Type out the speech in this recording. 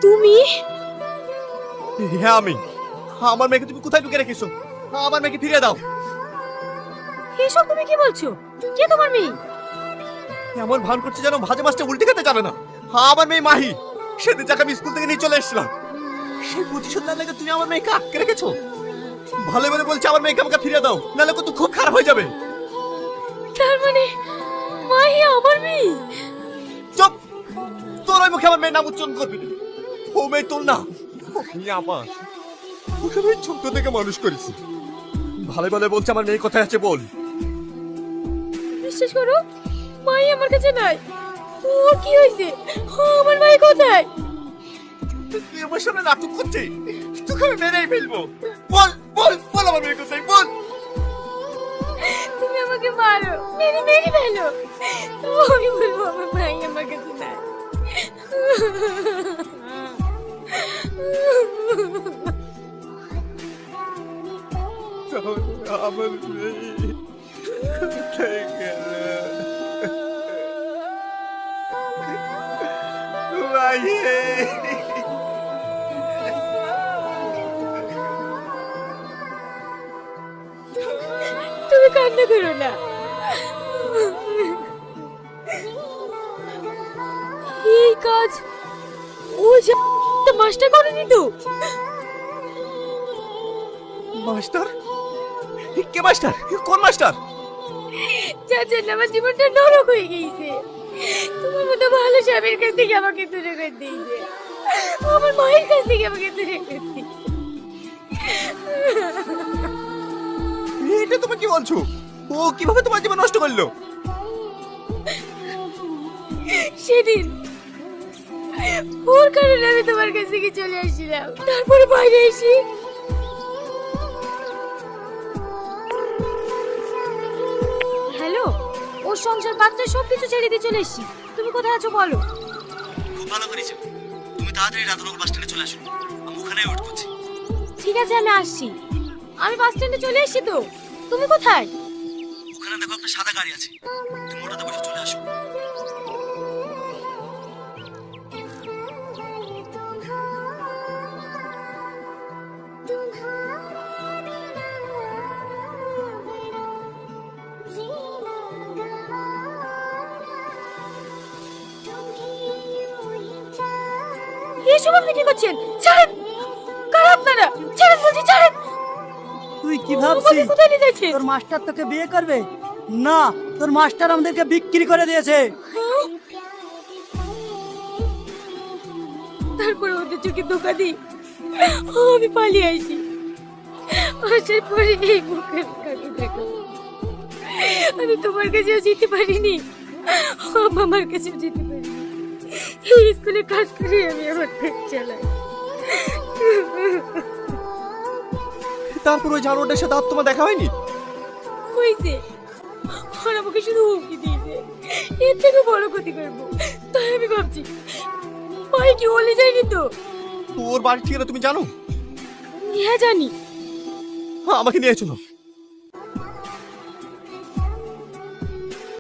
তুমি? হ্যাঁ আমি। আমার মেয়েকে তুমি কোথায় ঢুকে রেখেছো? আমার মেয়েকে ফিরিয়ে দাও। এসব তুমি কি বলছো? কে তোমার মেয়ে? এমন ভান করছে যেন ভাজা মাছটা উল্টে খেতে জানে না। আমার মেয়ে মাহি। সেদিন যাকে আমি স্কুল থেকে নিয়ে চলে এসেছিলাম, সেই প্রতিশোধ না লেগে তুমি আমার মেয়েকে আটকে রেখেছো। ভালো বলে বলছে আমার মেয়েকে আমাকে ফিরিয়ে দাও, নাহলে কিন্তু খুব খারাপ হয়ে যাবে। তার মানে মাহি আমার মেয়ে? চুপ! তোর ওই মুখে আমার মেয়ের নাম উচ্চারণ করবি না। ও মেয়ে তোর না, ও মেয়ে আমার। ওকে আমি ছোট থেকে মানুষ করেছি। ভালো বলে বলছে আমার মেয়ে কোথায় আছে বল। বিশ্বাস করো, মাই আমার কাছে নাই। ওর কি হয়েছে? আমার মাই কোথায়? তুই আমার সামনে নাটক করছিস, তোকে আমি মেরেই ফেলবো। বল বল বল আমার মেয়ে কোথায় বল। তুমি আমাকে মারো, মেরে মেরে ফেলো, আমি বলবো আমার মাই আমার কাছে নাই। আমার মেয়ে কোথায় গেল? মাহি! তুমি কান্না করো না। এই কাজ ওই যে মাস্টার করেনি তো? মাস্টার? কে মাস্টার? কোন মাস্টার? যার জন্য আমার জীবনটা নরক হয়ে গিয়েছে। তোমার মতো ভালো স্বামীর কাছ থেকে আমাকে দূরে করে দিয়েছে, আমার মায়ের কাছ থেকে আমাকে দূরে করে দিয়েছে। এটা তুমি কি বলছো? ও কিভাবে তোমার জীবন নষ্ট করলো? সেদিন ওর কারণে আমি তোমার কাছ থেকে চলে আসছিলাম, তারপরে বাইরে এসে হ্যালো, ওর সংসার বাচ্চা সবকিছু ছেড়ে দিয়ে চলে এসেছি। তুমি কোথায় আছো বলো? খুব ভালো করেছো, তুমি তাড়াতাড়ি রাধানগর বাস স্ট্যান্ডে চলে আসো, আমি ওখানেই ওয়েট করছি। ঠিক আছে, আমি আসছি। আমি বাস স্ট্যান্ডে চলে এসেছি তো। তুমি কোথায়? ওখানে দেখো একটা সাদা গাড়ি আছে, তুমি ওটাতে বসে চলে আসো। এসব আপনি কি করছেন? ছাড়েন! কারা আপনারা? ছাড়েন বলছি, ছাড়েন! তুই কি আমাকে ভাবছিস কোথায় নিয়ে যাচ্ছেন? তোর মাস্টার তোকে বিয়ে করবে? না, তোর মাস্টার আমাদেরকে বিক্রি করে দিয়েছে। তারপরে ওদের চোখে ধোকা দিই আমি পালিয়ে আসি। আসার পরে এই মুখের কাকে দেখো। আমি তোমার কাছেও যেতে পারিনি, আমার কাছেও যেতে পারিনি। এই স্কুলে কাজ করে আমি আমার পেট চালাই। তারপর ওই জানোয়ারটার সাথে আর তোমার দেখা হয়নি? হয়েছে, আর আমাকে শুধু হুমকি দিয়েছে এর থেকে বড় ক্ষতি করবো। তাই আমি ভাবছি ভাই কি হলে যায়নি তো? ওর বাড়ির ঠিকানা তুমি জানো? হ্যাঁ জানি। আমাকে নিয়ে চলো।